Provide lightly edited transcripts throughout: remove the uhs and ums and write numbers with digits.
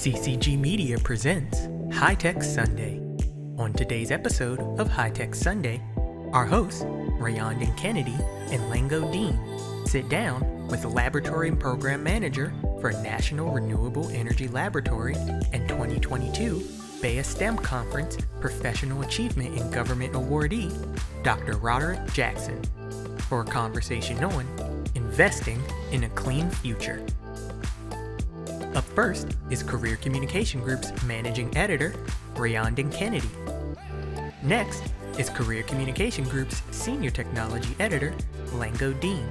CCG Media presents High Tech Sunday. On today's episode of High Tech Sunday, our hosts, Rayondon Kennedy and Lango Deen, sit down with the Laboratory and Program Manager for National Renewable Energy Laboratory and 2022 BEYA STEM Conference Professional Achievement in Government awardee, Dr. Roderick Jackson, for a conversation on investing in a clean future. Up first is Career Communication Group's Managing Editor, Rayondon Kennedy. Next is Career Communication Group's Senior Technology Editor, Lango Deen.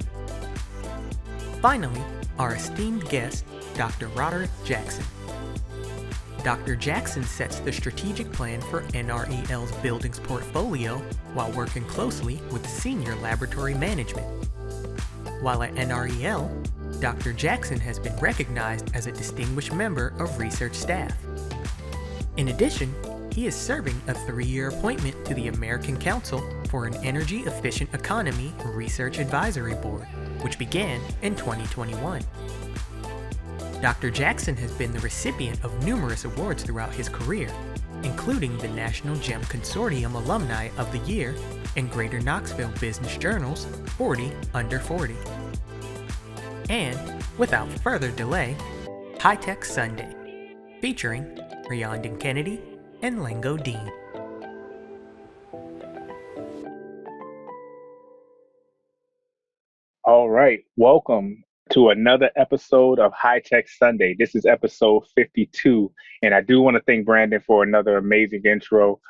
Finally, our esteemed guest, Dr. Roderick Jackson. Dr. Jackson sets the strategic plan for NREL's buildings portfolio while working closely with senior laboratory management. While at NREL, Dr. Jackson has been recognized as a distinguished member of research staff. In addition, he is serving a 3-year appointment to the American Council for an Energy Efficient Economy Research Advisory Board, which began in 2021. Dr. Jackson has been the recipient of numerous awards throughout his career, including the National GEM Consortium Alumni of the Year and Greater Knoxville Business Journal's 40 Under 40. And, without further delay, High Tech Sunday, featuring Rayondon Kennedy and Lango Deen. All right, welcome to another episode of High Tech Sunday. This is episode 52, and I do want to thank Brandon for another amazing intro.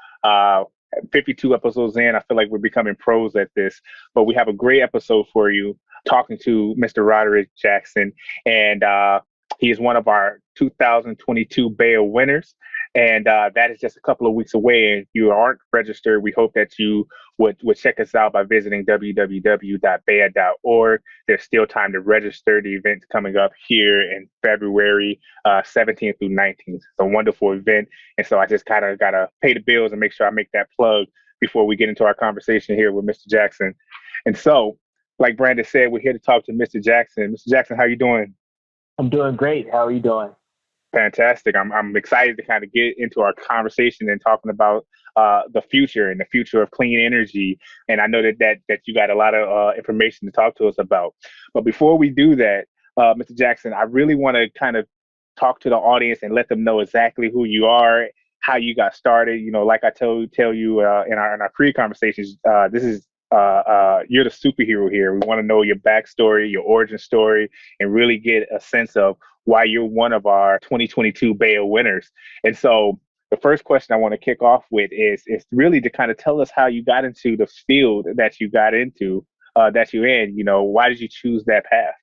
52 episodes in, I feel like we're becoming pros at this, but we have a great episode for you, talking to Mr. Roderick Jackson, and he is one of our 2022 BEYA winners, and that is just a couple of weeks away. And if you aren't registered, we hope that you would check us out by visiting www.beya.org. There's still time to register. The event's coming up here in February 17th through 19th. It's a wonderful event, and so I just kind of got to pay the bills and make sure I make that plug before we get into our conversation here with Mr. Jackson. And so, like Brandon said, we're here to talk to Mr. Jackson. Mr. Jackson, how are you doing? I'm doing great. How are you doing? Fantastic. I'm excited to kind of get into our conversation and talking about the future and the future of clean energy. And I know that you got a lot of information to talk to us about. But before we do that, Mr. Jackson, I really want to kind of talk to the audience and let them know exactly who you are, how you got started. You know, like I tell you in our pre-conversations, this is you're the superhero here. We want to know your backstory, your origin story, and really get a sense of why you're one of our 2022 BEYA winners. And so the first question I want to kick off with is really to kind of tell us how you got into the field that you got into, that you're in. You know, why did you choose that path?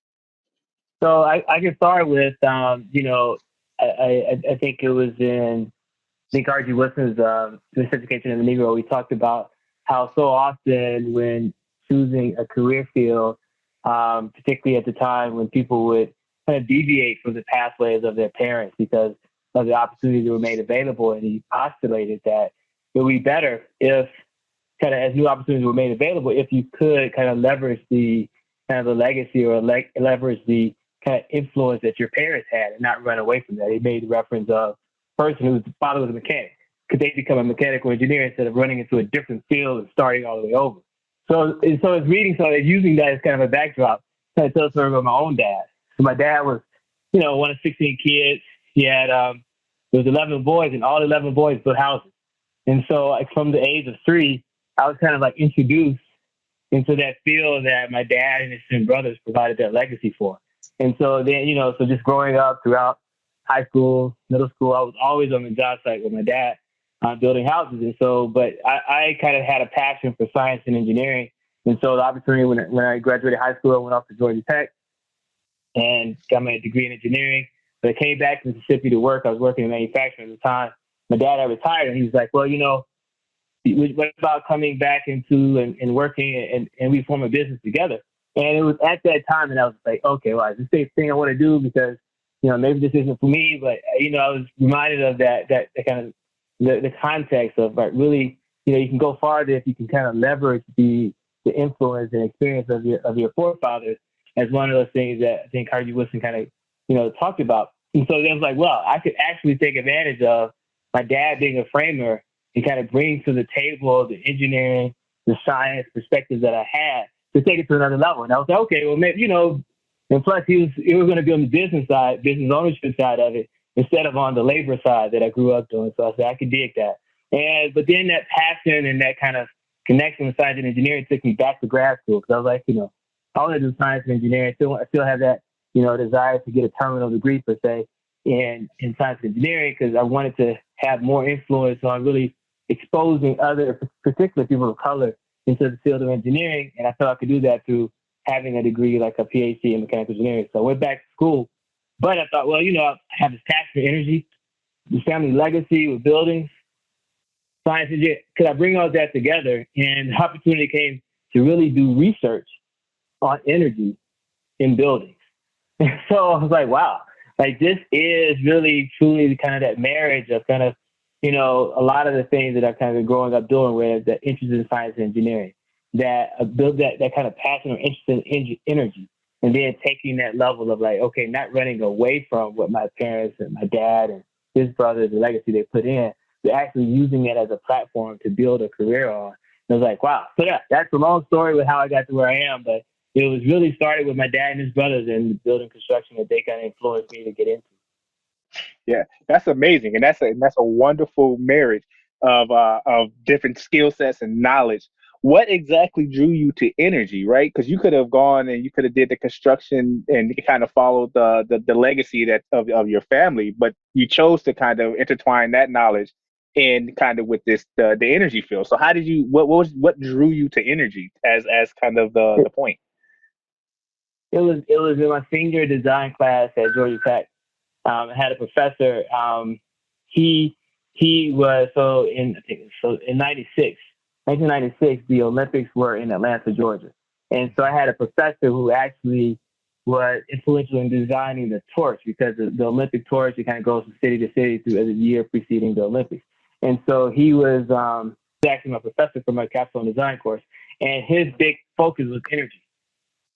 So I can start with, I think it was in, R.G. Wilson's Miseducation of the Negro. We talked about how so often when choosing a career field, particularly at the time when people would kind of deviate from the pathways of their parents because of the opportunities that were made available, and he postulated that it would be better if, kind of as new opportunities were made available, if you could kind of leverage the kind of the legacy or leverage the kind of influence that your parents had and not run away from that. He made reference of a person whose father was a mechanic. Could they become a mechanical engineer instead of running into a different field and starting all the way over? So it's using that as kind of a backdrop, kind of tell a story about my own dad. So my dad was, one of 16 kids. He had, there was 11 boys, and all 11 boys built houses. And so like from the age of 3, I was kind of like introduced into that field that my dad and his twin brothers provided their legacy for. And so then, so just growing up throughout high school, middle school, I was always on the job site with my dad, building houses. And so, but I kind of had a passion for science and engineering. And so the opportunity when I graduated high school, I went off to Georgia Tech and got my degree in engineering. But I came back to Mississippi to work. I was working in manufacturing at the time. My dad had retired, and he was like, well, what about coming back into and working and we form a business together? And it was at that time, and I was like, okay, well, is this the thing I want to do? Because, maybe this isn't for me. But, I was reminded of that kind of the context of like really, you can go farther if you can kind of leverage the influence and experience of your forefathers as one of those things that I think R.G. Wilson kind of, talked about. And so it was like, well, I could actually take advantage of my dad being a framer and kind of bring to the table the engineering, the science perspectives that I had to take it to another level. And I was like, okay, well, maybe, and plus he was going to be on the business side, business ownership side of it, instead of on the labor side that I grew up doing. So I said, I could dig that. But then that passion and that kind of connection with science and engineering took me back to grad school. Because I was like, I want to do science and engineering. I still have that, desire to get a terminal degree per se in science and engineering, because I wanted to have more influence on really exposing other, particularly people of color, into the field of engineering. And I thought I could do that through having a degree like a PhD in mechanical engineering. So I went back to school, but I thought, well, I have this passion for energy, the family legacy with buildings, science, and could I bring all that together? And the opportunity came to really do research on energy in buildings. So I was like, wow, like this is really truly kind of that marriage of kind of, a lot of the things that I've kind of been growing up doing, where that interest in science and engineering, that build that kind of passion or interest in energy, and then taking that level of like, okay, not running away from what my parents and my dad and his brothers, the legacy they put in, but actually using it as a platform to build a career on. And I was like, wow. So yeah, that's a long story with how I got to where I am, but it was really started with my dad and his brothers and building construction that they kind of influenced me to get into. Yeah, that's amazing, and that's a wonderful marriage of different skill sets and knowledge. What exactly drew you to energy, right? Because you could have gone and you could have did the construction and kind of followed the legacy that of your family, but you chose to kind of intertwine that knowledge in kind of with the energy field. So how did you what drew you to energy as kind of the point? It was in my senior design class at Georgia Tech. I had a professor. He was in 1996, the Olympics were in Atlanta, Georgia, and so I had a professor who actually was influential in designing the torch, because the Olympic torch, it kind of goes from city to city through the year preceding the Olympics. And so he was actually my professor for my capstone design course, and his big focus was energy.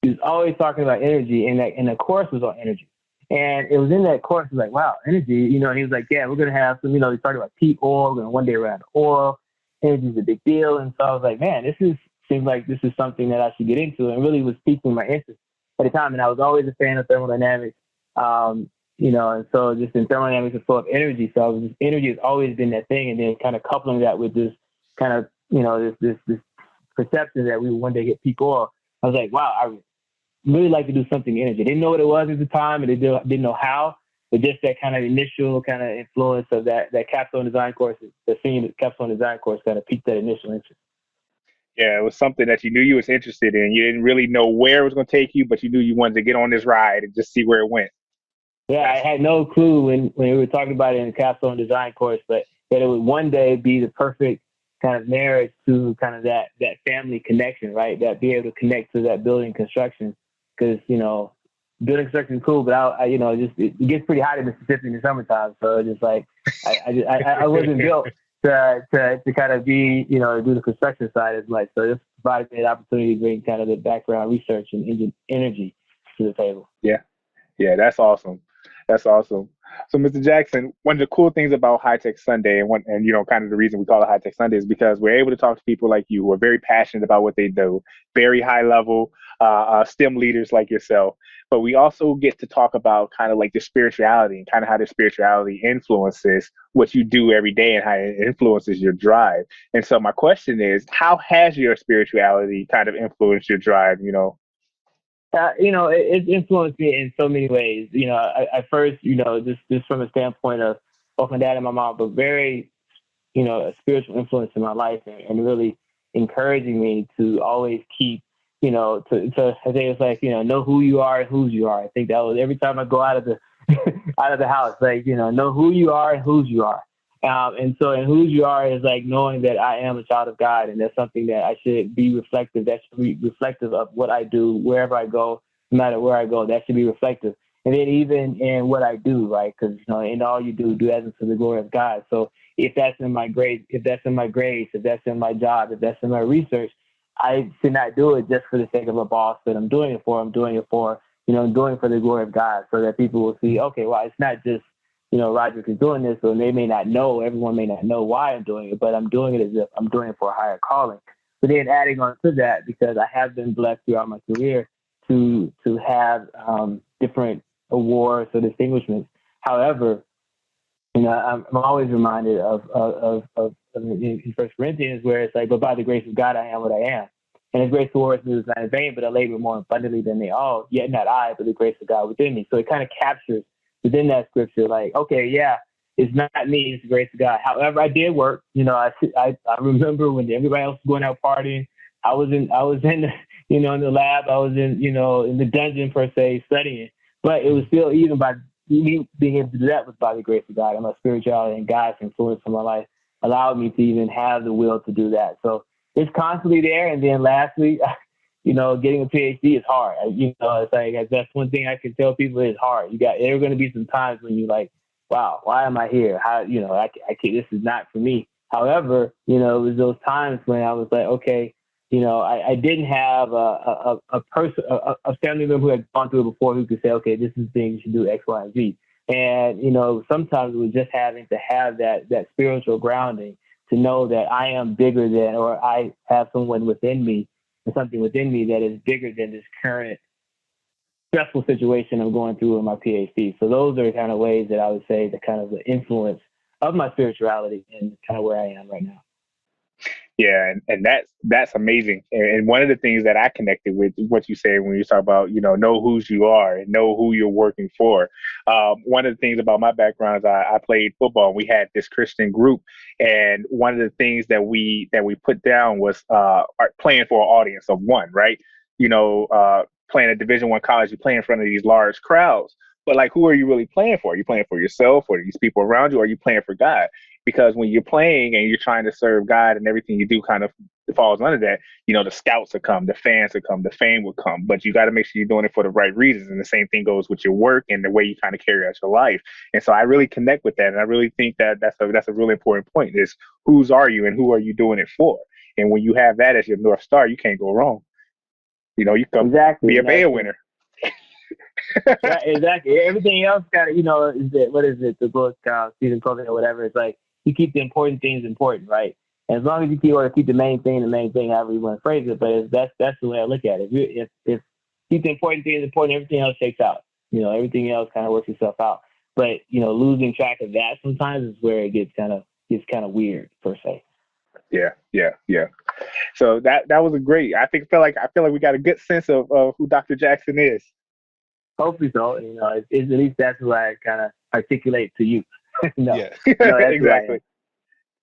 He was always talking about energy, and the course was on energy. And it was in that course, like, wow, energy, and he was like, yeah, we're going to have some, we started about peak oil, we're going to one day around oil. Energy is a big deal. And so I was like, man, seems like this is something that I should get into, and really was piquing my interest at the time. And I was always a fan of thermodynamics, and so just in thermodynamics is full of energy. So energy has always been that thing. And then kind of coupling that with this kind of, this perception that we would one day get peak oil. I was like, wow, I really like to do something energy. I didn't know what it was at the time, and didn't know how, but just that kind of initial kind of influence of that capstone design course, the senior capstone design course, kind of piqued that initial interest. Yeah, it was something that you knew you was interested in. You didn't really know where it was going to take you, but you knew you wanted to get on this ride and just see where it went. Yeah, I had no clue when we were talking about it in the capstone design course, but that it would one day be the perfect kind of marriage to kind of that family connection, right? That be able to connect to that building construction. Because, building construction is cool, but it gets pretty hot in Mississippi in the summertime. So just like, I wasn't built to kind of be, to do the construction side as much. So this provided me an opportunity to bring kind of the background research and energy to the table. Yeah. Yeah, that's awesome. That's awesome. So, Mr. Jackson, one of the cool things about High Tech Sunday, and kind of the reason we call it High Tech Sunday, is because we're able to talk to people like you who are very passionate about what they do, very high level STEM leaders like yourself. But we also get to talk about kind of like the spirituality and kind of how the spirituality influences what you do every day and how it influences your drive. And so my question is, how has your spirituality kind of influenced your drive? It influenced me in so many ways. I first, just from a standpoint of both my dad and my mom, but very, a spiritual influence in my life, and really encouraging me to always keep, I think it's like, know who you are and whose you are. I think that was every time I go out of the house, like, know who you are and whose you are. And whose you are is like knowing that I am a child of God, and that's something that I should be reflective. That should be reflective of what I do wherever I go, no matter where I go. That should be reflective. And then even in what I do, right? Because in all you do as unto the glory of God. So if that's in my grades, if that's in my job, if that's in my research, I should not do it just for the sake of a boss that I'm doing it for. I'm doing it for I'm doing it for the glory of God, so that people will see, okay, well, it's not just, Roderick is doing this, so they may not know, everyone may not know why I'm doing it, but I'm doing it as if I'm doing it for a higher calling. But then adding on to that, because I have been blessed throughout my career to have different awards or distinguishments. However, I'm always reminded of in 1 Corinthians, where it's like, but by the grace of God, I am what I am. And his grace towards me was not in vain, but I labor more abundantly than they all, yet not I, but the grace of God within me. So it kind of captures within that scripture, like, okay, yeah, it's not me, it's the grace of God. However, I did work. I remember when everybody else was going out partying, I was in the, in the lab, I was in the dungeon per se studying, but it was still, even by me being able to do that was by the grace of God, and my spirituality and God's influence in my life allowed me to even have the will to do that. So it's constantly there. And then lastly, getting a PhD is hard. It's like, that's one thing I can tell people is hard. There are going to be some times when you're like, wow, why am I here? How, I can't, this is not for me. However, it was those times when I was like, okay, I didn't have a person, a family member who had gone through it before who could say, okay, this is the thing you should do X, Y, and Z. And, sometimes it was just having to have that spiritual grounding to know that I am bigger than, or I have someone within me and something within me that is bigger than this current stressful situation I'm going through in my PhD. So those are kind of ways that I would say the kind of the influence of my spirituality and kind of where I am right now. Yeah, and that's amazing. And one of the things that I connected with what you said when you talk about, know whose you are and know who you're working for. One of the things about my background is I played football. We had this Christian group, and one of the things that we put down was playing for an audience of one, right? Playing at Division I college, you play in front of these large crowds. But like, who are you really playing for? Are you playing for yourself or these people around you? Or are you playing for God? Because when you're playing and you're trying to serve God and everything you do kind of falls under that, the scouts will come, the fans will come, the fame will come. But you got to make sure you're doing it for the right reasons. And the same thing goes with your work and the way you kind of carry out your life. And so I really connect with that. And I really think that that's a really important point is whose are you and who are you doing it for? And when you have that as your North Star, you can't go wrong. You come be a BEYA winner. Right, exactly. Everything else got what is it? The book, Stephen Covey or whatever. It's like you keep the important things important, right? And as long as you keep the main thing, however you want to phrase it. But that's the way I look at it. If keep the important things important, everything else shakes out. Everything else kind of works itself out. But losing track of that sometimes is where it gets kind of weird per se. Yeah. So that was a great. I feel like we got a good sense of who Dr. Jackson is. Hopefully so. At least that's what I kind of articulate to you. Yeah, exactly.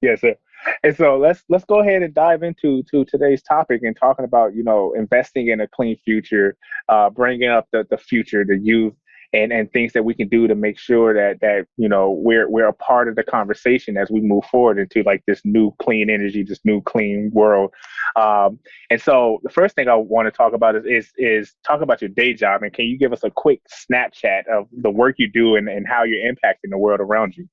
Yes, sir. And so let's go ahead and dive into today's topic and talking about investing in a clean future, bringing up the future, the youth, and things that we can do to make sure that we're a part of the conversation as we move forward into like this new clean energy, this new clean world. And so the first thing I want to talk about is talk about your day job. And can you give us a quick Snapchat of the work you do and how you're impacting the world around you?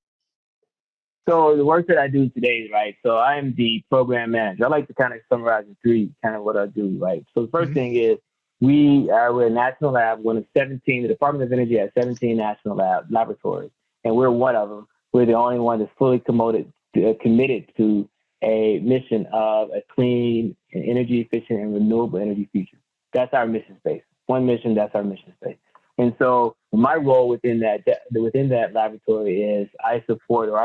So the work that I do today, right? So I'm the program manager. I like to kind of summarize the three kind of what I do, right? So the first thing is we're a national lab, one of 17. The Department of Energy has 17 national laboratories, and we're one of them. We're the only one that's fully committed to a mission of a clean and energy efficient and renewable energy future. That's our mission space. One mission, that's our mission space. And so my role within that laboratory is I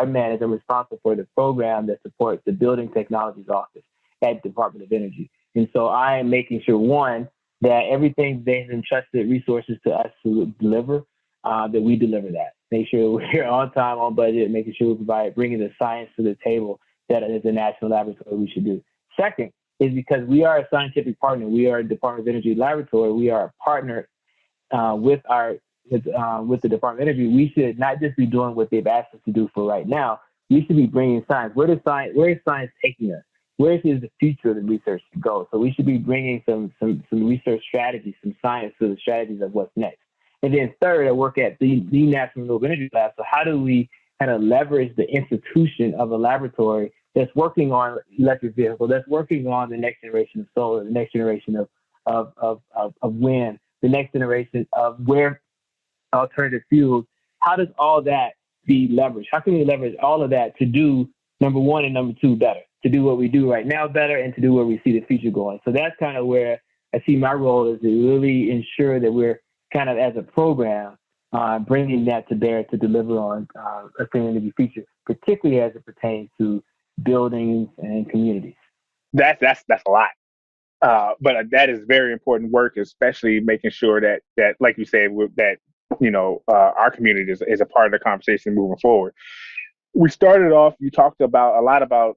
manage, I'm responsible for the program that supports the Building Technologies Office at the Department of Energy. And so I am making sure, one, that everything they've entrusted resources to us to deliver, that we deliver that. Make sure we're on time, on budget, making sure we bringing the science to the table that is a national laboratory we should do. Second is because we are a scientific partner. We are a Department of Energy laboratory. We are a partner with the Department of Energy. We should not just be doing what they've asked us to do for right now. We should be bringing science. Where is science taking us? Where is the future of the research to go? So we should be bringing some research strategies, some science to the strategies of what's next. And then third, I work at the National Renewable Energy Lab. So how do we kind of leverage the institution of a laboratory that's working on electric vehicles, that's working on the next generation of solar, the next generation of wind, the next generation of where alternative fuels, how does all that be leveraged? How can we leverage all of that to do number one and number two better, to do what we do right now better, and to do where we see the future going? So that's kind of where I see my role, is to really ensure that we're kind of, as a program, bringing that to bear to deliver on a clean energy future, particularly as it pertains to buildings and communities. That's a lot. But that is very important work, especially making sure that like you said, that our community is a part of the conversation moving forward. We started off. You talked about a lot about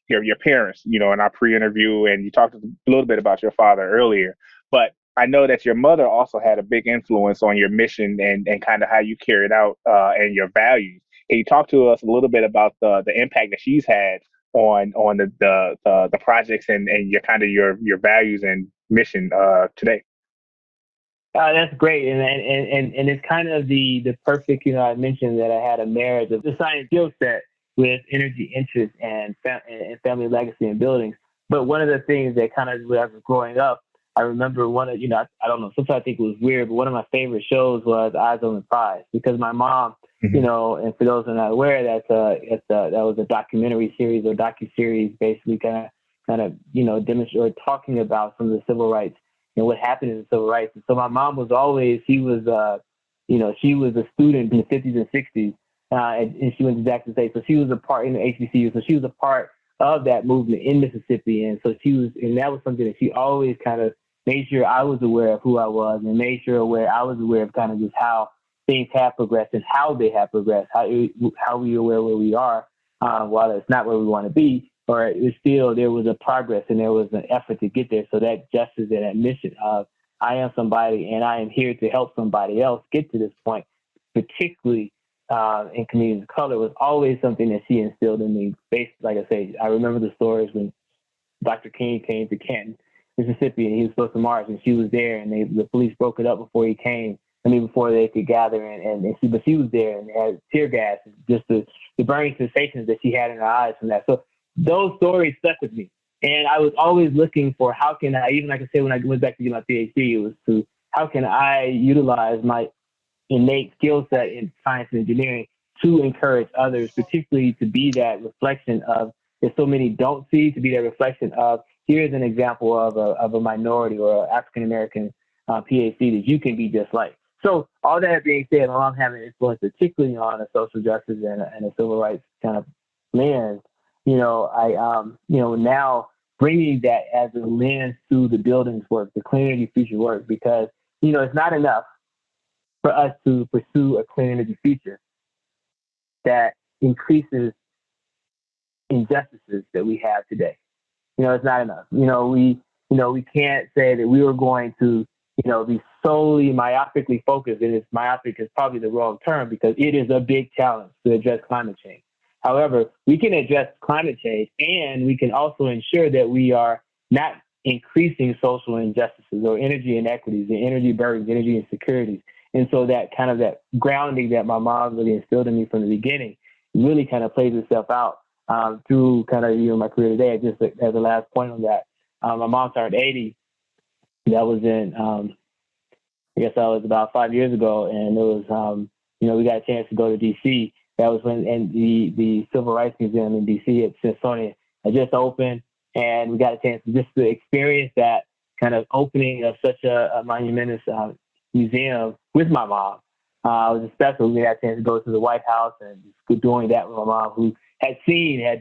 your parents, in our pre-interview, and you talked a little bit about your father earlier. But I know that your mother also had a big influence on your mission and kind of how you carried out and your values. Can you talk to us a little bit about the impact that she's had on the projects and your kind of your values and mission today? That's great, and it's kind of the perfect. I mentioned that I had a marriage of the science skill set with energy interest and family legacy and buildings. But one of the things that kind of, when I was growing up, I remember one of, I don't know, sometimes I think it was weird, but one of my favorite shows was Eyes on the Prize, because my mom, and for those who are not aware, that was a documentary series or docuseries, basically kind of demonstrate or talking about some of the civil rights and what happened in the civil rights. And so my mom was always, she was a student in the 50s and 60s, and she went to Jackson State. So she was a part in the HBCU. So she was a part of that movement in Mississippi. And so and that was something that she always kind of made sure I was aware of who I was, and made sure I was aware of kind of just how things have progressed and how they have progressed, how we are where we are, while it's not where we want to be, or it's still, there was a progress and there was an effort to get there. So that justice and that mission of, I am somebody and I am here to help somebody else get to this point, particularly in communities of color, was always something that she instilled in me. Like I say, I remember the stories when Dr. King came to Canton, Mississippi, and he was supposed to march, and she was there, and the police broke it up before he came. Before they could gather, but she was there, and they had tear gas, just the burning sensations that she had in her eyes from that. So those stories stuck with me, and I was always looking for, how can I, even like I said, when I went back to get my PhD, it was to, how can I utilize my innate skill set in science and engineering to encourage others, particularly to be that reflection of, that so many don't see, to be that reflection of, here's an example of a minority or African-American PhD that you can be just like. So all that being said, while I'm having influence, particularly on a social justice and a civil rights kind of lens, I now bringing that as a lens to the buildings work, the clean energy future work, because, it's not enough for us to pursue a clean energy future that increases injustices that we have today. It's not enough. We can't say that we were going to, be solely myopically focused. And it's myopic is probably the wrong term, because it is a big challenge to address climate change. However, we can address climate change, and we can also ensure that we are not increasing social injustices or energy inequities and energy burdens, energy insecurities. And so that kind of that grounding that my mom really instilled in me from the beginning really kind of plays itself out through kind of, my career today. Just as a last point on that, my mom turned 80. That was in, I guess that was about 5 years ago. And it was, we got a chance to go to DC. That was when, and the Civil Rights Museum in DC at Smithsonian had just opened. And we got a chance just to experience that kind of opening of such a monumentous museum with my mom. It was special. We had a chance to go to the White House and doing that with my mom, who had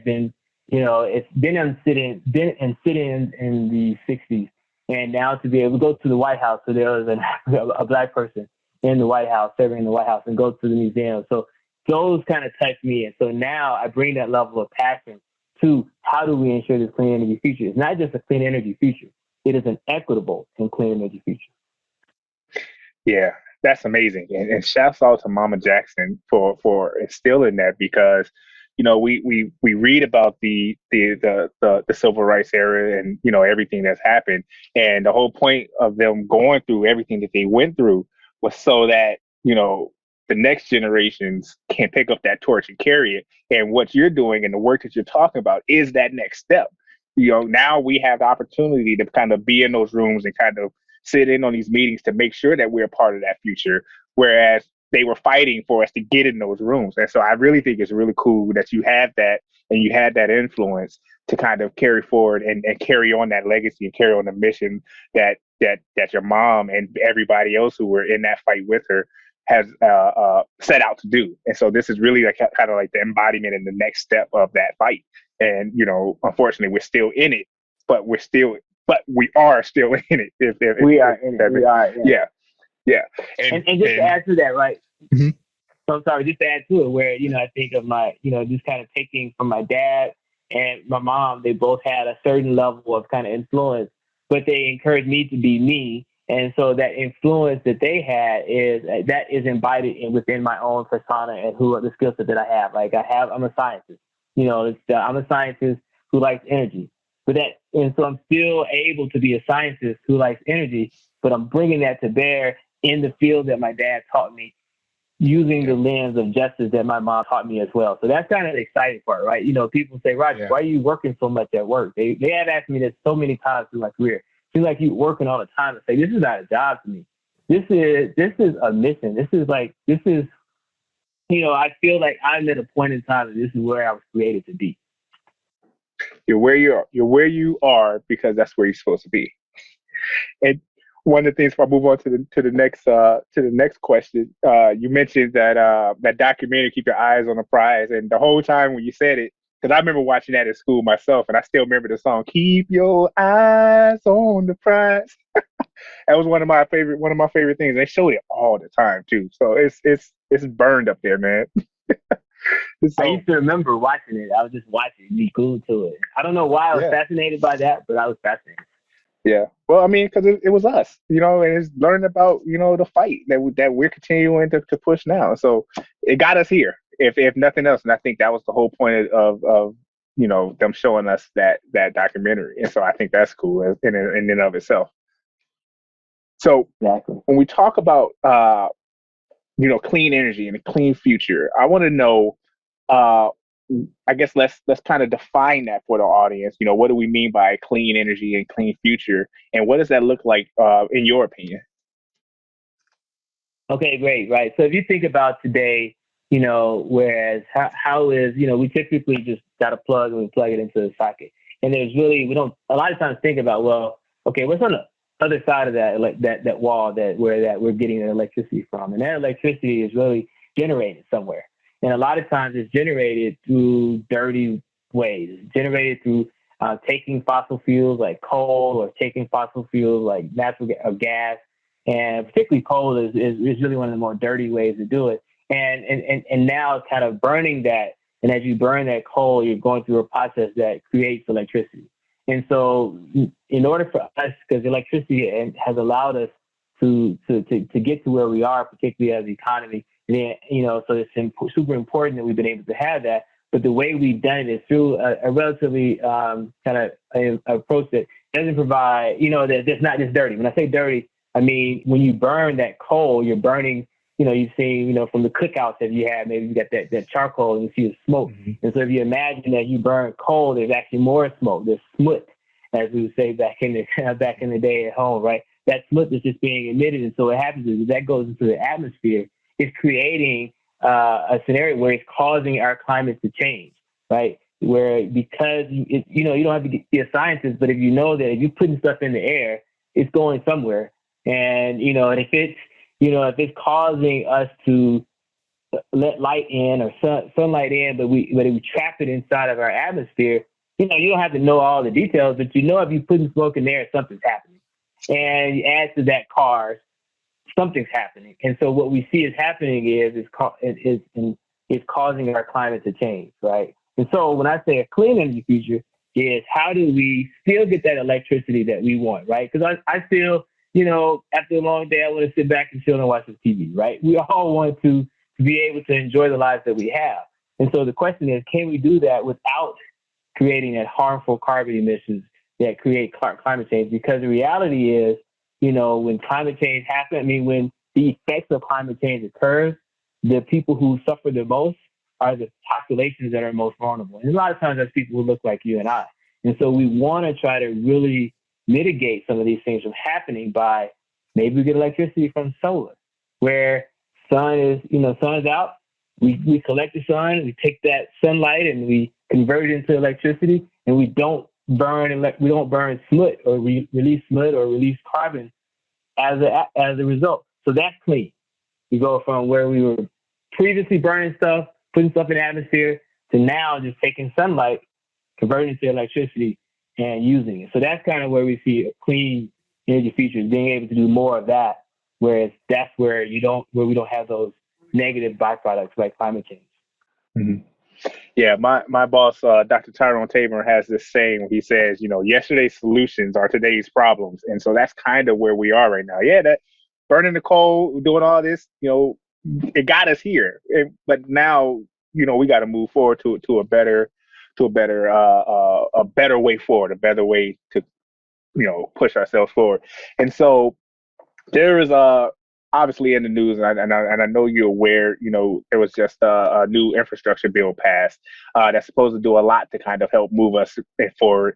been, it's been in sit-ins in the 60s. And now to be able to go to the White House, so there was a Black person in the White House, serving in the White House, and go to the museum. So those kind of touch me. And so now I bring that level of passion to, how do we ensure this clean energy future? It's not just a clean energy future. It is an equitable and clean energy future. Yeah, that's amazing. And shouts out to Mama Jackson for instilling that, because we read about the civil rights era and everything that's happened, and the whole point of them going through everything that they went through was so that the next generations can pick up that torch and carry it. And what you're doing and the work that you're talking about is that next step. Now we have the opportunity to kind of be in those rooms and kind of sit in on these meetings to make sure that we're a part of that future, whereas they were fighting for us to get in those rooms. And so I really think it's really cool that you have that and you had that influence to kind of carry forward and carry on that legacy and carry on the mission that your mom and everybody else who were in that fight with her has set out to do. And so this is really like kind of like the embodiment and the next step of that fight. And, you know, unfortunately, we're still in it, but we are still in it. We are in it. Yeah. And just to add to that, right? Mm-hmm. So I'm sorry, just to add to it, where, you know, I think of my, you know, just kind of taking from my dad and my mom, they both had a certain level of kind of influence, but they encouraged me to be me. And so that influence that they had is embodied within my own persona and the skill set that I have. Like I'm a scientist, you know, I'm a scientist who likes energy, and so I'm still able to be a scientist who likes energy, but I'm bringing that to bear in the field that my dad taught me, using the lens of justice that my mom taught me as well. So that's kind of the exciting part, right? You know, people say, Roger, why are you working so much at work? They have asked me this so many times through my career. Seems like you working all the time. And say, this is not a job to me. This is a mission. This is, you know, I feel like I'm at a point in time that this is where I was created to be. You're where you are because that's where you're supposed to be. And one of the things, before I move on to the next question, you mentioned that documentary, Keep Your Eyes on the Prize, and the whole time when you said it, because I remember watching that at school myself, and I still remember the song "Keep Your Eyes on the Prize." That was one of my favorite things. They showed it all the time too, so it's burned up there, man. So, I used to remember watching it. I was just watching it, be glued to it. I don't know why I was fascinated by that, but I was fascinated. Yeah. Well, I mean, because it was us, you know, and it's learning about, you know, the fight that we're continuing to push now. So it got us here, if nothing else. And I think that was the whole point of you know, them showing us that documentary. And so I think that's cool in and of itself. So when we talk about, you know, clean energy and a clean future, I want to know, I guess let's kind of define that for the audience. You know, what do we mean by clean energy and clean future, and what does that look like in your opinion? Okay, great, right. So if you think about today, you know, whereas how is, you know, we typically just got a plug and we plug it into the socket, and we don't a lot of times think about, well, okay, what's on the other side of that wall that we're getting the electricity from, and that electricity is really generated somewhere. And a lot of times it's generated through dirty ways. It's generated through taking fossil fuels like coal, or taking fossil fuels like natural gas. And particularly coal is really one of the more dirty ways to do it. And now it's kind of burning that. And as you burn that coal, you're going through a process that creates electricity. And so in order for us, because electricity has allowed us to get to where we are, particularly as an economy, and, you know, so it's super important that we've been able to have that. But the way we've done it is through a relatively kind of an approach that doesn't provide, you know, that's not just dirty. When I say dirty, I mean, when you burn that coal, you're burning, you know, you've seen, you know, from the cookouts that you have, maybe you got that charcoal and you see the smoke. Mm-hmm. And so if you imagine that you burn coal, there's actually more smoke. There's smut, as we would say back in the day at home, right? That smut is just being emitted. And so what happens is that goes into the atmosphere. It's creating a scenario where it's causing our climate to change, right? Where because, you know, you don't have to be a scientist, but if you know that if you're putting stuff in the air, it's going somewhere. And, you know, and if it's causing us to let light in or sunlight in, but we trap it inside of our atmosphere, you know, you don't have to know all the details, but you know, if you're putting smoke in there, something's happening. And you add to that cars, something's happening. And so what we see is happening is causing our climate to change, right? And so when I say a clean energy future is how do we still get that electricity that we want, right? Because I still, you know, after a long day, I want to sit back and chill and watch some TV, right? We all want to be able to enjoy the lives that we have. And so the question is, can we do that without creating that harmful carbon emissions that create climate change? Because the reality is, you know, when climate change happens, I mean, when the effects of climate change occurs, the people who suffer the most are the populations that are most vulnerable. And a lot of times that's people who look like you and I. And so we want to try to really mitigate some of these things from happening by maybe we get electricity from solar, where sun's out. We collect the sun, we take that sunlight and we convert it into electricity, and we don't burn smut or release smut or release carbon as a result. So that's clean. We go from where we were previously burning stuff, putting stuff in the atmosphere, to now just taking sunlight, converting it to electricity and using it. So that's kind of where we see a clean energy features, being able to do more of that, whereas that's where we don't have those negative byproducts like climate change. Mm-hmm. Yeah, my boss, Dr. Tyrone Tabor, has this saying where he says, yesterday's solutions are today's problems. And so that's kind of where we are right now. Yeah, that burning the coal, doing all this, it got us here. But now, we got to move forward to a better way forward, a better way to, push ourselves forward. And so there is obviously in the news, and I know you're aware, there was just a new infrastructure bill passed that's supposed to do a lot to kind of help move us forward.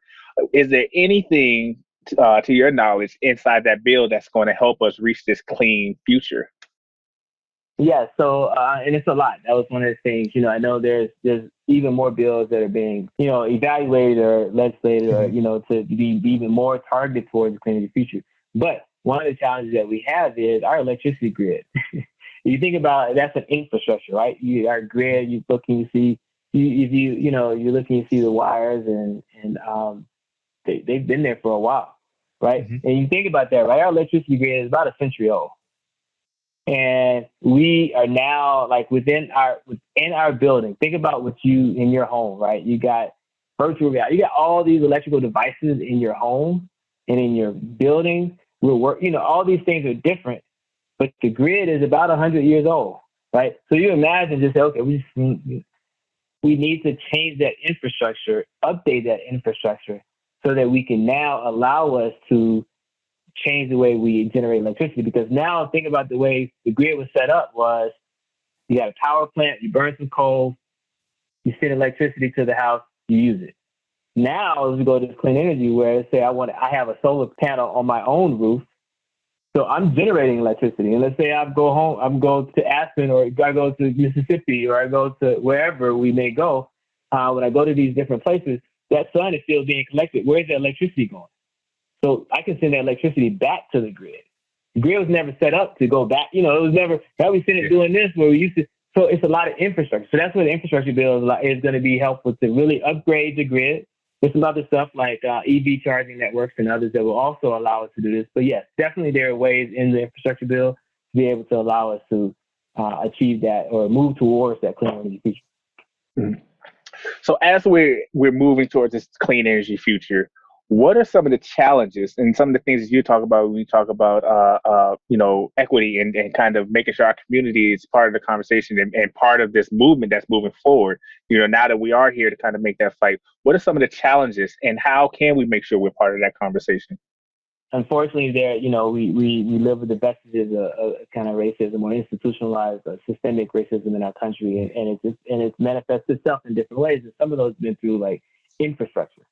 Is there anything, to your knowledge, inside that bill that's going to help us reach this clean future? Yeah, so, and it's a lot. That was one of the things, I know there's even more bills that are being, evaluated or legislated or, to be even more targeted towards the clean energy future. But one of the challenges that we have is our electricity grid. You think about it, that's an infrastructure, right? Our grid, you're looking to see the wires and they've been there for a while, right? Mm-hmm. And you think about that, right? Our electricity grid is about a century old. And we are now within our building. Think about what you in your home, right? You got virtual reality. You got all these electrical devices in your home and in your building. All these things are different, but the grid is about 100 years old, right? So you imagine just, okay, we need to change that infrastructure, update that infrastructure so that we can now allow us to change the way we generate electricity. Because now think about the way the grid was set up was you got a power plant, you burn some coal, you send electricity to the house, you use it. Now, as we go to clean energy, where let's say I have a solar panel on my own roof, so I'm generating electricity. And let's say I go to Aspen, or I go to Mississippi, or I go to wherever we may go. When I go to these different places, that sun is still being collected. Where's the electricity going? So I can send that electricity back to the grid. The grid was never set up to go back. It was never, how we send it doing this where we used to. So it's a lot of infrastructure. So that's where the infrastructure bill is going to be helpful to really upgrade the grid. There's some other stuff like EV charging networks and others that will also allow us to do this. But yes, definitely there are ways in the infrastructure bill to be able to allow us to achieve that or move towards that clean energy future. Mm-hmm. So as we're moving towards this clean energy future, what are some of the challenges and some of the things that you talk about when you talk about, equity and kind of making sure our community is part of the conversation and part of this movement that's moving forward? Now that we are here to kind of make that fight, what are some of the challenges and how can we make sure we're part of that conversation? Unfortunately, we live with the vestiges of kind of racism or institutionalized systemic racism in our country, and it manifests itself in different ways. And some of those have been through infrastructure.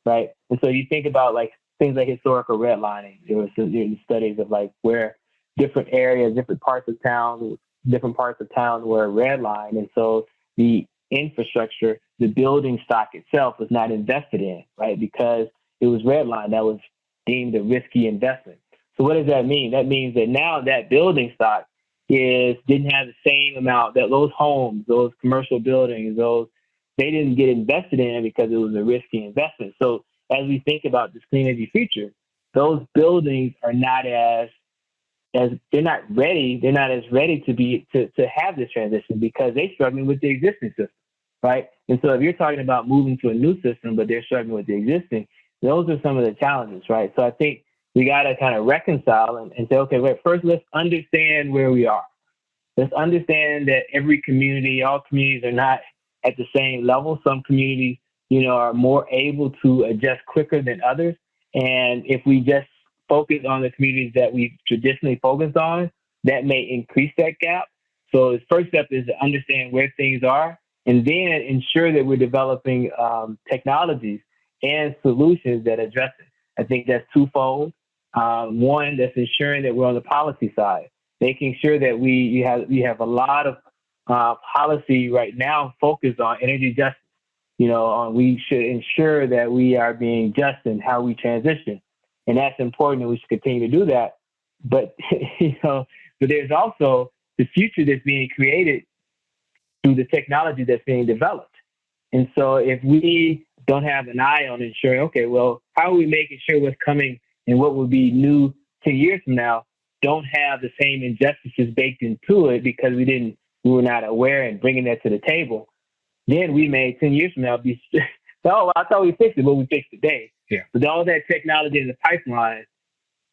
Right. And so you think about things like historical redlining. There were studies of where different areas, different parts of town were redlined. And so the infrastructure, the building stock itself was not invested in, right? Because it was redlined. That was deemed a risky investment. So what does that mean? That means that now that building stock didn't have the same amount, that those homes, those commercial buildings, they didn't get invested in because it was a risky investment. So as we think about this clean energy future, those buildings are not as they're not ready. They're not as ready to have this transition because they're struggling with the existing system, right? And so if you're talking about moving to a new system, but they're struggling with the existing, those are some of the challenges, right? So I think we got to kind of reconcile and say, okay, wait, first let's understand where we are. Let's understand that every community, all communities are not at the same level. Some communities, are more able to adjust quicker than others. And if we just focus on the communities that we've traditionally focused on, that may increase that gap. So the first step is to understand where things are and then ensure that we're developing technologies and solutions that address it. I think that's twofold. One, that's ensuring that we're on the policy side, making sure that we have a lot of policy right now focused on energy justice. We should ensure that we are being just in how we transition, and that's important, and we should continue to do that. But but there's also the future that's being created through the technology that's being developed. And so if we don't have an eye on ensuring, okay, well, how are we making sure what's coming and what will be new 10 years from now don't have the same injustices baked into it because we were not aware and bringing that to the table, then we may 10 years from now be, oh, I thought we fixed it, but we fixed today. Yeah. With all that technology in the pipeline,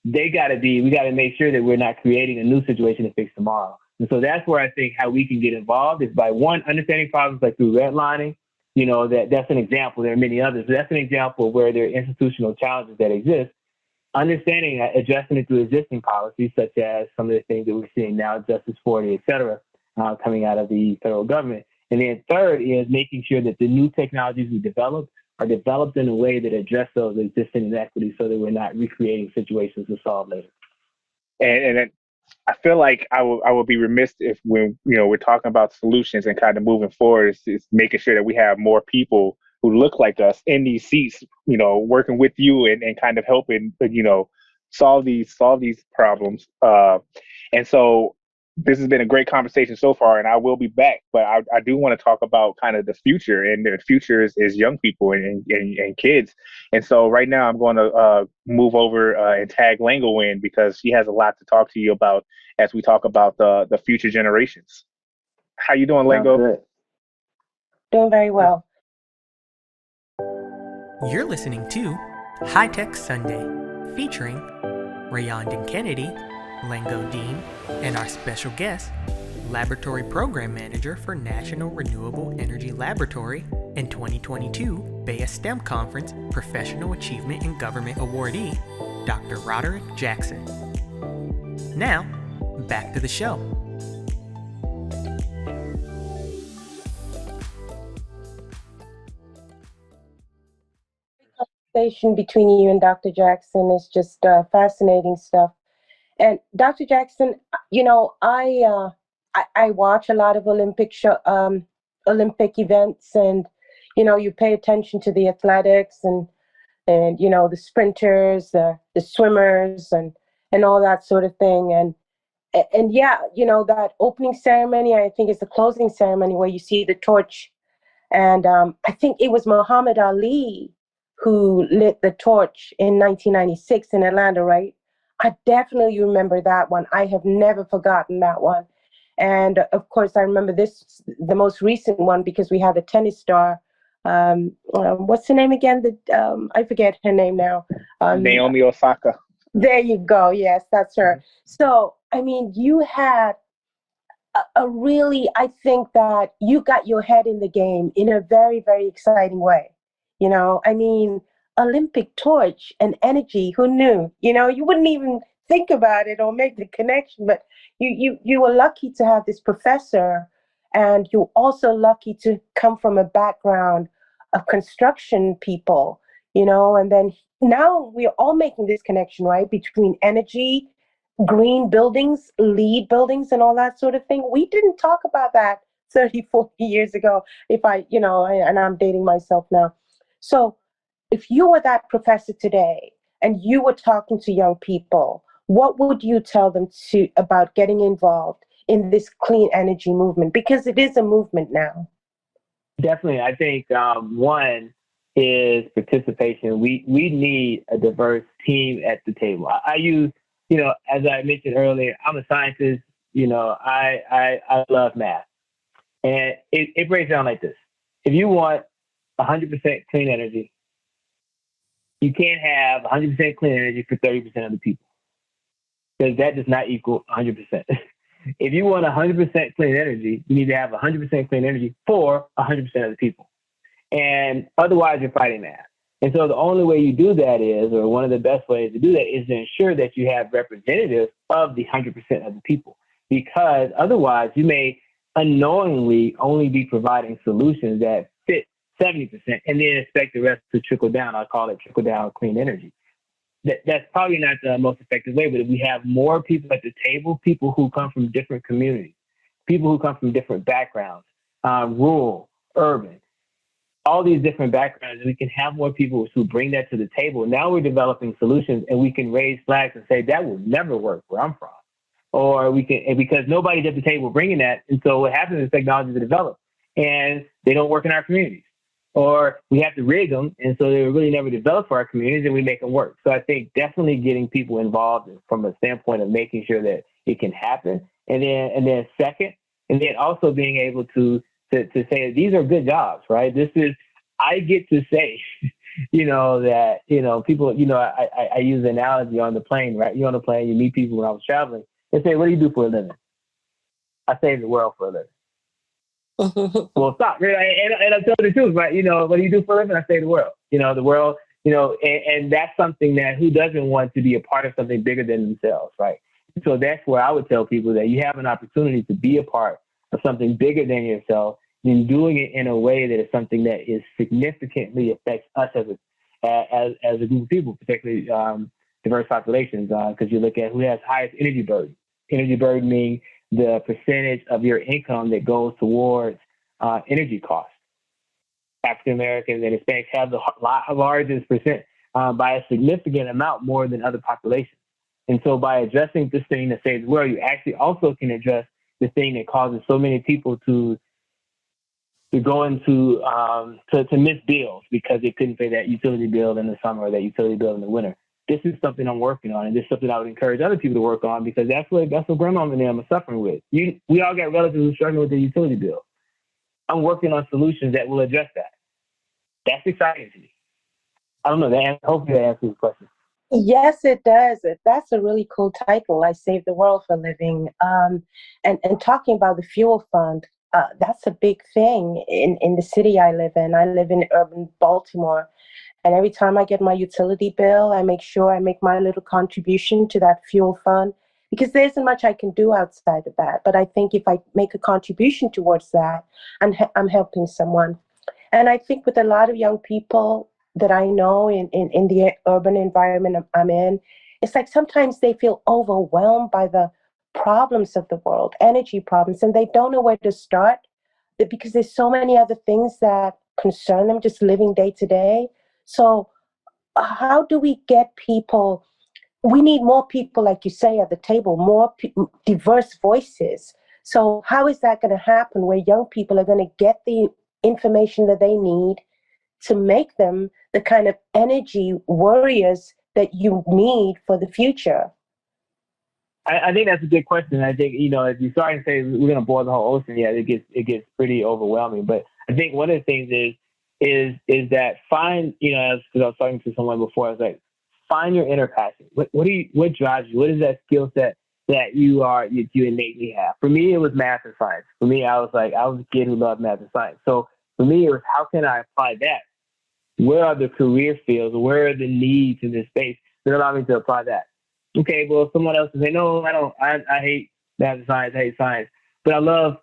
we got to make sure that we're not creating a new situation to fix tomorrow. And so that's where I think how we can get involved is by, one, understanding problems like through redlining. That's an example. There are many others, but that's an example where there are institutional challenges that exist. Understanding that, addressing it through existing policies, such as some of the things that we're seeing now, Justice 40, et cetera, coming out of the federal government. And then third is making sure that the new technologies we develop are developed in a way that address those existing inequities so that we're not recreating situations to solve later. And I feel like I will be remiss if when we're talking about solutions and kind of moving forward, is making sure that we have more people who look like us in these seats, working with you and kind of helping, solve these problems. And so this has been a great conversation so far, and I will be back. But I do want to talk about kind of the future, and the future is young people and kids. And so right now I'm going to move over and tag Lango in because she has a lot to talk to you about as we talk about the future generations. How you doing, Lango? Doing very well. You're listening to High Tech Sunday, featuring Rayondon Kennedy, Lango Deen, and our special guest, Laboratory Program Manager for National Renewable Energy Laboratory and 2022 BEYA STEM Conference Professional Achievement in Government awardee, Dr. Roderick Jackson. Now, back to the show. Conversation between you and Dr. Jackson is just fascinating stuff. And Dr. Jackson, I watch a lot of Olympic events, and you pay attention to the athletics and the sprinters, the swimmers, and all that sort of thing. And yeah, that opening ceremony, I think, is the closing ceremony where you see the torch, and I think it was Muhammad Ali who lit the torch in 1996 in Atlanta, right? I definitely remember that one. I have never forgotten that one. And of course, I remember the most recent one, because we have the tennis star. What's her name again? I forget her name now. Naomi Osaka. There you go. Yes, that's her. So, I mean, you had a really, I think that you got your head in the game in a very, very exciting way. I mean, Olympic torch and energy, who knew? You wouldn't even think about it or make the connection, but you were lucky to have this professor, and you're also lucky to come from a background of construction people, and then now we're all making this connection, right, between energy, green buildings, LEED buildings, and all that sort of thing. We didn't talk about that 30, 40 years ago, and I'm dating myself now. So if you were that professor today and you were talking to young people, what would you tell them about getting involved in this clean energy movement? Because it is a movement now. Definitely. I think one is participation. We need a diverse team at the table. I use, as I mentioned earlier, I'm a scientist. I love math. And it breaks down like this. If you want 100% clean energy, you can't have 100% clean energy for 30% of the people, because that does not equal 100%. If you want 100% clean energy, you need to have 100% clean energy for 100% of the people. And otherwise, you're fighting that. And so the only way you do that is, or one of the best ways to do that, is to ensure that you have representatives of the 100% of the people, because otherwise you may unknowingly only be providing solutions that fit 70% and then expect the rest to trickle down. I call it trickle down clean energy. that's probably not the most effective way, but if we have more people at the table, people who come from different communities, people who come from different backgrounds, rural, urban, all these different backgrounds, and we can have more people who bring that to the table. Now we're developing solutions, and we can raise flags and say that will never work where I'm from, or we can, and because nobody's at the table bringing that, and so what happens is technologies are developed and they don't work in our communities, or we have to rig them, and so they were really never developed for our communities, and we make them work. So I think definitely getting people involved from a standpoint of making sure that it can happen, and then second, and then also being able to say these are good jobs, right? This is, I get to say, that, people, I use the analogy on the plane, right? You're on the plane, you meet people when I was traveling. They say, what do you do for a living? I save the world for a living. Well, stop. And I tell the truth, right? What do you do for a living? I save the world. The world, and that's something that who doesn't want to be a part of something bigger than themselves, right? So that's where I would tell people that you have an opportunity to be a part of something bigger than yourself, and doing it in a way that is something that is significantly affects us as a group of people, particularly diverse populations, because you look at who has highest energy burden. Energy burden meaning the percentage of your income that goes towards energy costs. African Americans and Hispanics have the largest percent by a significant amount more than other populations. And so by addressing this thing that saves the world, you actually also can address the thing that causes so many people to go into to miss bills because they couldn't pay that utility bill in the summer or that utility bill in the winter. This is something I'm working on, and this is something I would encourage other people to work on, because that's what grandma and them are suffering with. We all got relatives who are struggling with their utility bill. I'm working on solutions that will address that. That's exciting to me. I don't know. Hopefully that answers the question. Yes, it does. That's a really cool title. I save the world for a living. And talking about the fuel fund, that's a big thing in the city I live in. I live in urban Baltimore. And every time I get my utility bill, I make sure I make my little contribution to that fuel fund, because there isn't much I can do outside of that. But I think if I make a contribution towards that, I'm helping someone. And I think with a lot of young people that I know in the urban environment I'm in, it's like sometimes they feel overwhelmed by the problems of the world, energy problems, and they don't know where to start because there's so many other things that concern them just living day to day. So how do we get people? We need more people, like you say, at the table, more diverse voices. So how is that going to happen where young people are going to get the information that they need to make them the kind of energy warriors that you need for the future? I think that's a good question. I think, if you start and say we're going to boil the whole ocean, yeah, it gets pretty overwhelming. But I think one of the things is that find, because I was talking to someone before, I was like, find your inner passion. What drives you? What is that skill set that you innately have? For me, it was math and science. For me, I was a kid who loved math and science. So for me, it was, how can I apply that? Where are the career fields? Where are the needs in this space that allow me to apply that? Okay, well, someone else will say, no, I don't. I hate math and science. I hate science, but I love,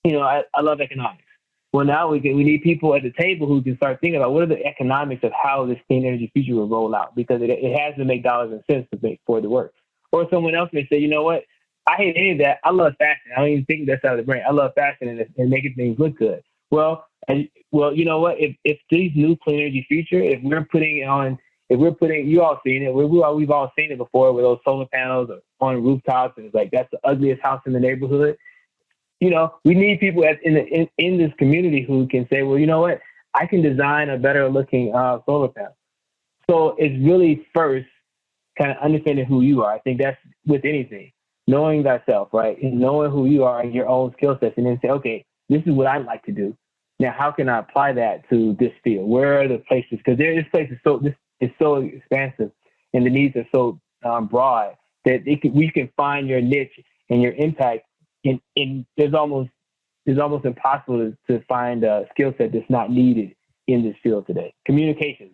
I love economics. Well, now we need people at the table who can start thinking about what are the economics of how this clean energy future will roll out, because it has to make dollars and cents for it to work. Or someone else may say, you know what, I hate any of that. I love fashion. I don't even think that's out of the brain. I love fashion and making things look good. Well, you know what? If these new clean energy future, if we're putting, you all seen it. We've all seen it before with those solar panels on rooftops, and it's like that's the ugliest house in the neighborhood. We need people in this community who can say, well, you know what? I can design a better looking solar panel. So it's really first kind of understanding who you are. I think that's with anything, knowing thyself, right? And knowing who you are and your own skill sets, and then say, okay, this is what I like to do. Now, how can I apply that to this field? Where are the places? Because this place is so expansive, and the needs are so broad that we can find your niche and your impact. It's almost impossible to find a skill set that's not needed in this field today. Communication.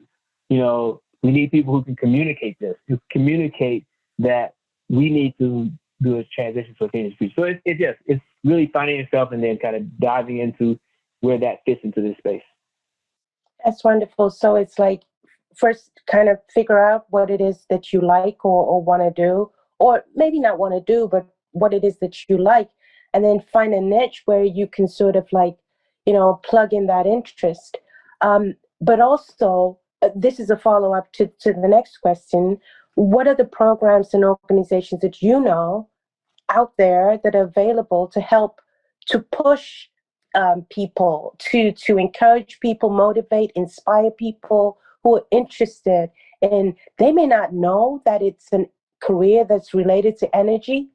We need people who can communicate this, who communicate that we need to do a transition to a clean energy. So it's really finding yourself and then kind of diving into where that fits into this space. That's wonderful. So it's like first kind of figure out what it is that you like or want to do, or maybe not want to do, but what it is that you like, and then find a niche where you can sort of like, plug in that interest. But also, this is a follow-up to the next question. What are the programs and organizations that you know out there that are available to help to push people, to encourage people, motivate, inspire people who are interested in, they may not know that it's a career that's related to energy,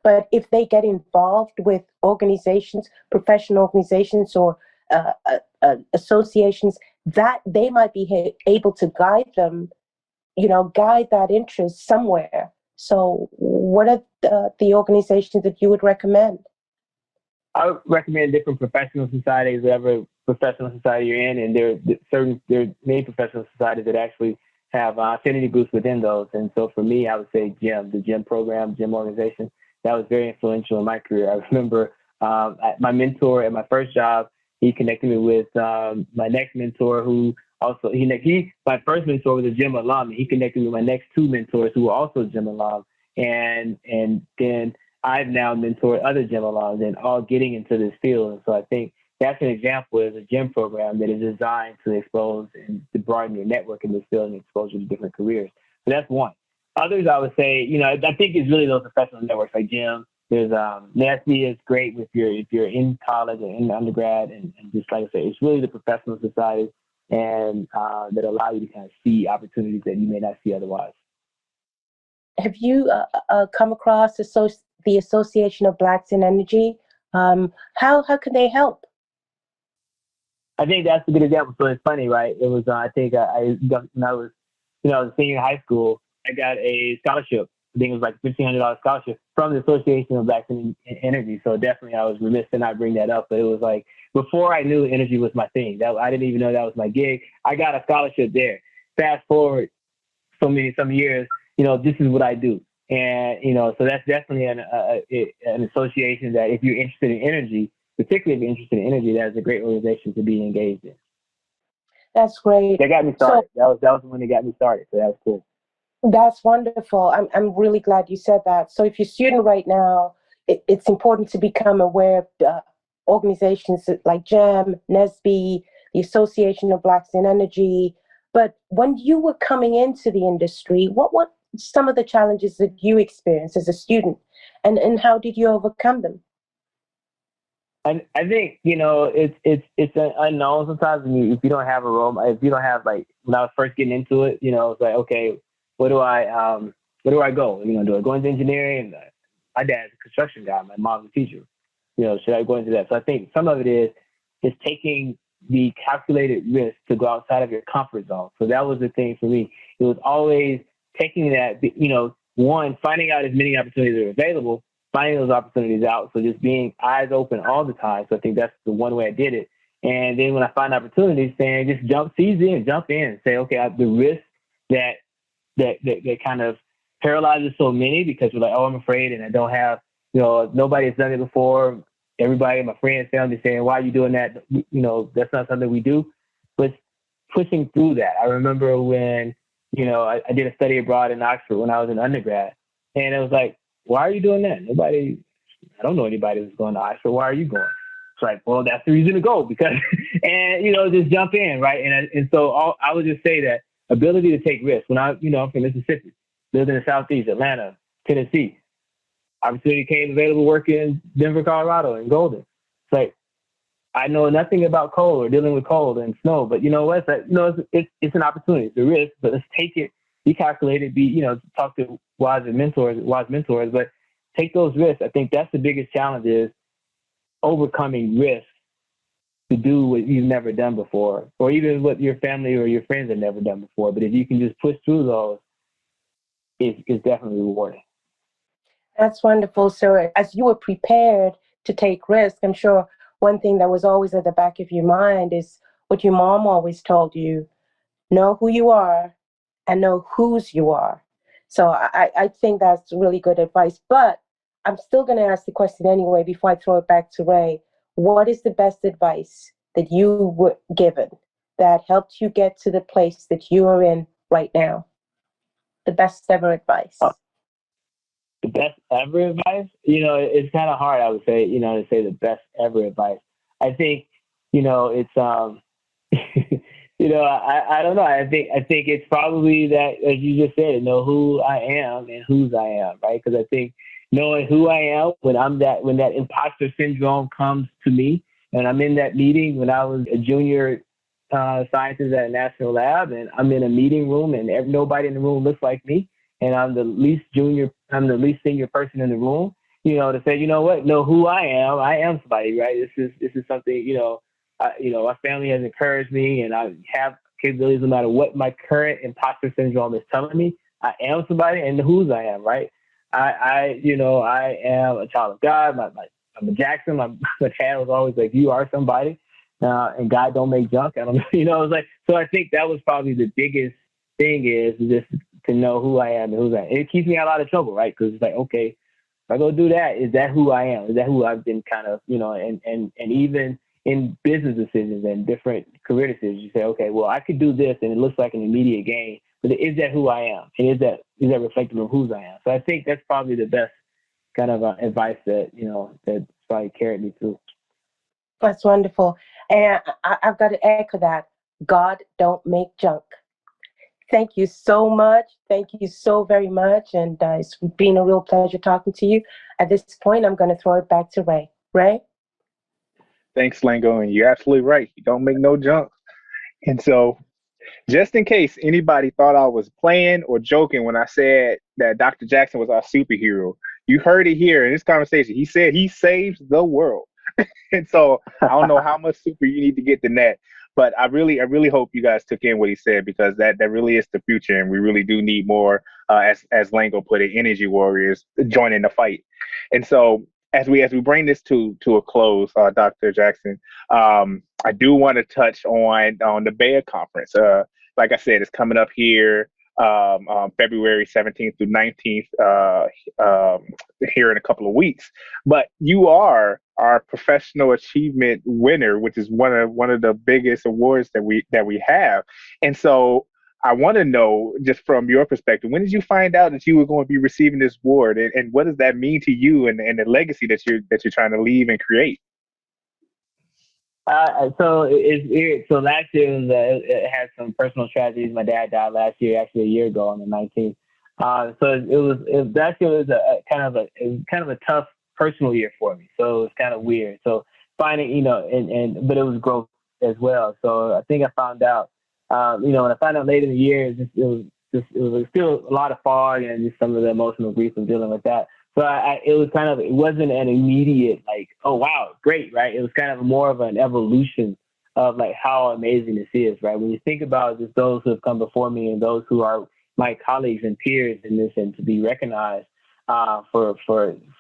but if they get involved with organizations, professional organizations, or associations, that they might be able to guide them, guide that interest somewhere. So what are the organizations that you would recommend? I would recommend different professional societies, whatever professional society you're in, and there are many professional societies that actually have affinity groups within those. And so for me, I would say GEM, the GEM program, GEM organization, that was very influential in my career. I remember my mentor at my first job, he connected me with my next mentor, who also, my first mentor was a GEM alum, and he connected me with my next two mentors who were also GEM alum. And then I've now mentored other GEM alums and all getting into this field. And so I think that's an example of a GEM program that is designed to expose and to broaden your network in this field and expose you to different careers. So that's one. Others, I would say, I think it's really those professional networks like GEM. There's NASB is great if you're in college and in undergrad, and just like I say, it's really the professional societies and that allow you to kind of see opportunities that you may not see otherwise. Have you come across the Association of Blacks in Energy? How can they help? I think that's a good example. So it's funny, right? It was I think when I was a senior in high school, I got a scholarship. I think it was like $1,500 scholarship from the Association of Blacks in Energy. So definitely, I was remiss to not bring that up. But it was like before I knew energy was my thing. That I didn't even know that was my gig. I got a scholarship there. Fast forward some years, this is what I do. And, so that's definitely an association that if you're interested in energy, particularly if you're interested in energy, that's a great organization to be engaged in. That's great. That got me started. So, that was when they got me started. So that was cool. That's wonderful. I'm really glad you said that. So if you're a student right now, it's important to become aware of organizations like GEM, NSB, the Association of Blacks in Energy. But when you were coming into the industry, what some of the challenges that you experienced as a student, and how did you overcome them? I think, it's an unknown sometimes if you don't have a role, if you don't have, like, when I was first getting into it, it's like, okay, where do I go? Do I go into engineering? My dad's a construction guy. My mom's a teacher. Should I go into that? So I think some of it is taking the calculated risk to go outside of your comfort zone. So that was the thing for me. It was always taking that, one, finding out as many opportunities that are available, finding those opportunities out. So just being eyes open all the time. So I think that's the one way I did it. And then when I find opportunities, saying just jump in, say, okay, the risk that kind of paralyzes so many because we're like, oh, I'm afraid and I don't have, nobody has done it before. Everybody, my friends, family saying, why are you doing that? That's not something we do. But pushing through that. I remember when, I did a study abroad in Oxford when I was in undergrad. And it was like, why are you doing that? I don't know anybody who's going to Oxford. Why are you going? It's like, well, that's the reason to go because, and, just jump in, right? And so I would just say that ability to take risks. When I'm from Mississippi, lived in the Southeast, Atlanta, Tennessee, opportunity came available working in Denver, Colorado, and Golden. It's like, I know nothing about coal or dealing with cold and snow, but you know what? It's an opportunity. It's a risk, but let's take it. Be calculated. Talk to wise mentors, but take those risks. I think that's the biggest challenge is overcoming risks to do what you've never done before, or even what your family or your friends have never done before. But if you can just push through those, it's definitely rewarding. That's wonderful. So as you were prepared to take risks, I'm sure one thing that was always at the back of your mind is what your mom always told you: know who you are and know whose you are. So I think that's really good advice. But I'm still going to ask the question anyway before I throw it back to Ray. What is the best advice that you were given that helped you get to the place that you are in right now? The best ever advice. The best ever advice? It's kind of hard, I would say, to say the best ever advice. I think, it's, I don't know. I think it's probably that, as you just said, know who I am and whose I am, right? Because I think knowing who I am when that imposter syndrome comes to me, and I'm in that meeting when I was a junior scientist at a national lab, and I'm in a meeting room, and nobody in the room looks like me, and I'm the least senior person in the room. To say, know who I am somebody, right? This is something, my family has encouraged me, and I have capabilities no matter what my current imposter syndrome is telling me. I am somebody, and whose I am, right? I am a child of God. I'm a Jackson. My dad was always like, "You are somebody," and God don't make junk. I don't know, It's like, so I think that was probably the biggest thing is just to know who I am and who's I am. It keeps me out of a lot of trouble, right? Because it's like, okay, if I go do that, is that who I am? Is that who I've been kind of, and even in business decisions and different career decisions, you say, okay, well, I could do this and it looks like an immediate gain, but is that who I am? And is that reflective of whose I am? So I think that's probably the best kind of advice that, that probably carried me through. That's wonderful. And I've got to echo that. God don't make junk. Thank you so much. Thank you so very much. And it's been a real pleasure talking to you. At this point, I'm going to throw it back to Ray. Ray? Thanks, Lango. And you're absolutely right. You don't make no junk. And so, just in case anybody thought I was playing or joking when I said that Dr. Jackson was our superhero, you heard it here in this conversation. He said he saves the world. And so I don't know how much super you need to get the net, but I really hope you guys took in what he said, because that really is the future, and we really do need more, as Lango put it, energy warriors joining the fight. And so as we bring this to a close, Dr. Jackson, I do want to touch on the BEYA conference. Like I said, it's coming up here February 17th through 19th here in a couple of weeks. But you are our professional achievement winner, which is one of the biggest awards that we have. And so I want to know, just from your perspective, when did you find out that you were going to be receiving this award, and what does that mean to you and the legacy that you're trying to leave and create? So it's weird. So last year it had some personal tragedies. My dad died last year, actually a year ago on the 19th. So last year was a kind of a tough personal year for me. So it was kind of weird. So finding, but it was growth as well. So I think I found out, when I found out later in the year, it was still a lot of fog and just some of the emotional grief of dealing with that. So it wasn't an immediate like, oh, wow, great, right? It was kind of more of an evolution of like how amazing this is, right? When you think about just those who have come before me and those who are my colleagues and peers in this, and to be recognized for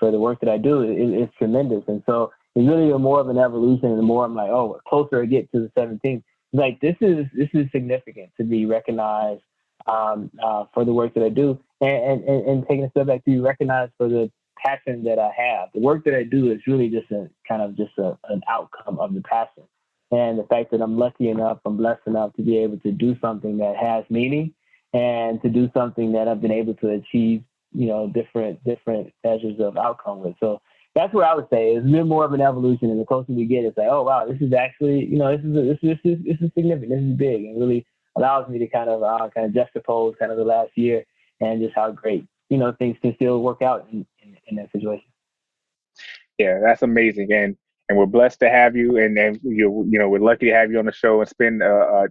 the work that I do, it's tremendous. And so it's really more of an evolution, and the more I'm like, oh, closer I get to the 17th, like this is significant to be recognized for the work that I do, and taking a step back to be recognized for the passion that I have. The work that I do is really just an outcome of the passion, and the fact that I'm blessed enough to be able to do something that has meaning, and to do something that I've been able to achieve, different measures of outcome with. So that's what I would say. It's been more of an evolution, and the closer we get, it's like, oh wow, this is actually, this is significant. This is big, and really allows me to kind of juxtapose kind of the last year and just how great, things can still work out in that situation. Yeah, that's amazing. And we're blessed to have you. And then, we're lucky to have you on the show and spend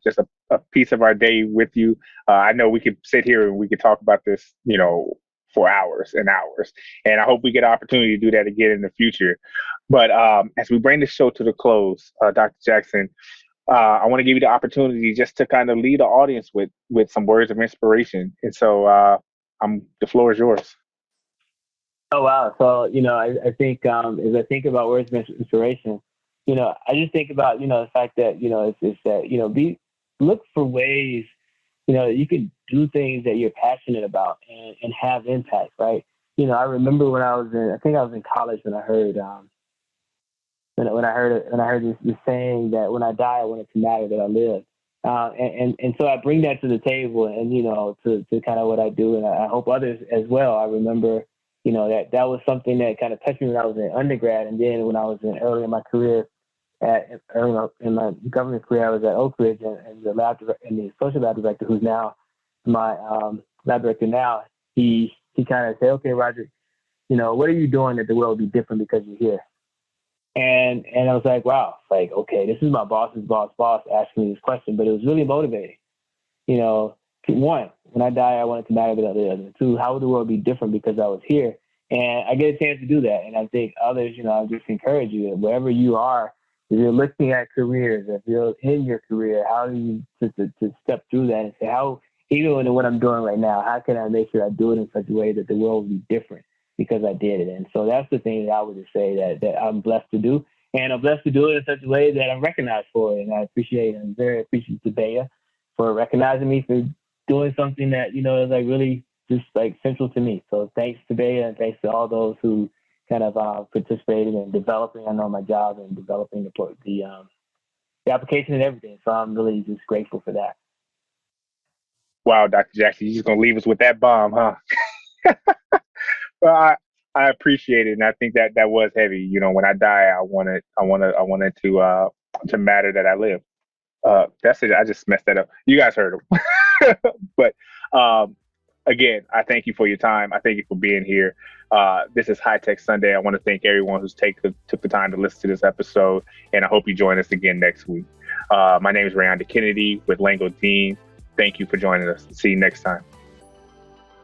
just a piece of our day with you. I know we could sit here and we could talk about this, for hours and hours. And I hope we get an opportunity to do that again in the future. But as we bring the show to the close, Dr. Jackson, I want to give you the opportunity just to kind of lead the audience with some words of inspiration. And so the floor is yours. Oh, wow. So, I think as I think about words of inspiration, I just think about, the fact that, it's that, look for ways, you can do things that you're passionate about and have impact, right? I remember when I was in college when I heard, when I heard this saying that when I die, I want it to matter that I lived. And so I bring that to the table, and to kind of what I do, and I hope others as well. I remember, that was something that kind of touched me when I was in undergrad, and then when I was early in my career, early in my government career, I was at Oak Ridge, and the associate lab director, who's now my lab director now, he kind of said, "Okay, Roderick, what are you doing that the world will be different because you're here?" And I was like, wow, okay, this is my boss's boss asking me this question, but it was really motivating. One, when I die, I want it to matter about the other. Two, how would the world be different because I was here? And I get a chance to do that. And I think others, I just encourage you, wherever you are, if you're looking at careers, if you're in your career, how do you to step through that and say, even in what I'm doing right now, how can I make sure I do it in such a way that the world will be different because I did it? And so that's the thing that I would just say that I'm blessed to do. And I'm blessed to do it in such a way that I'm recognized for it. And I appreciate it. I'm very appreciative to BEYA for recognizing me for doing something that, is really just central to me. So thanks to BEYA, and thanks to all those who kind of participated in developing, I know, my job and developing the application and everything. So I'm really just grateful for that. Wow, Dr. Jackson, you're just going to leave us with that bomb, huh? Well, I appreciate it, and I think that was heavy. When I die, I wanted to matter that I live. That's it. I just messed that up. You guys heard him. But again, I thank you for your time. I thank you for being here. This is High Tech Sunday. I want to thank everyone who's took the time to listen to this episode, and I hope you join us again next week. My name is Rayondon Kennedy with Lango Deen. Thank you for joining us. See you next time.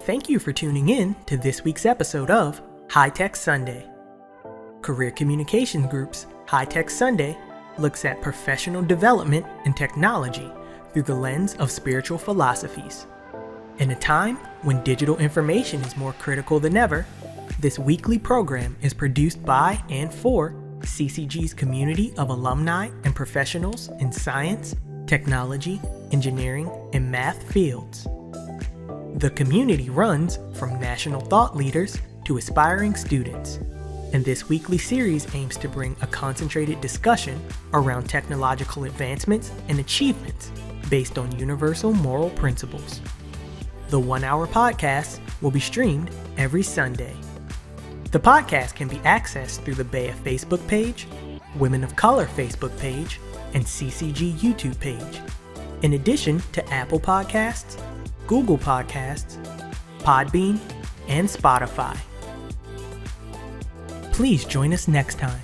Thank you for tuning in to this week's episode of High Tech Sunday. Career Communications Group's High Tech Sunday looks at professional development and technology through the lens of spiritual philosophies. In a time when digital information is more critical than ever, this weekly program is produced by and for CCG's community of alumni and professionals in science, technology, engineering, and math fields. The community runs from national thought leaders to aspiring students, and this weekly series aims to bring a concentrated discussion around technological advancements and achievements based on universal moral principles. The 1-hour podcast will be streamed every Sunday. The podcast can be accessed through the BEYA Facebook page, Women of Color Facebook page, and CCG YouTube page, in addition to Apple Podcasts, Google Podcasts, Podbean, and Spotify. Please join us next time.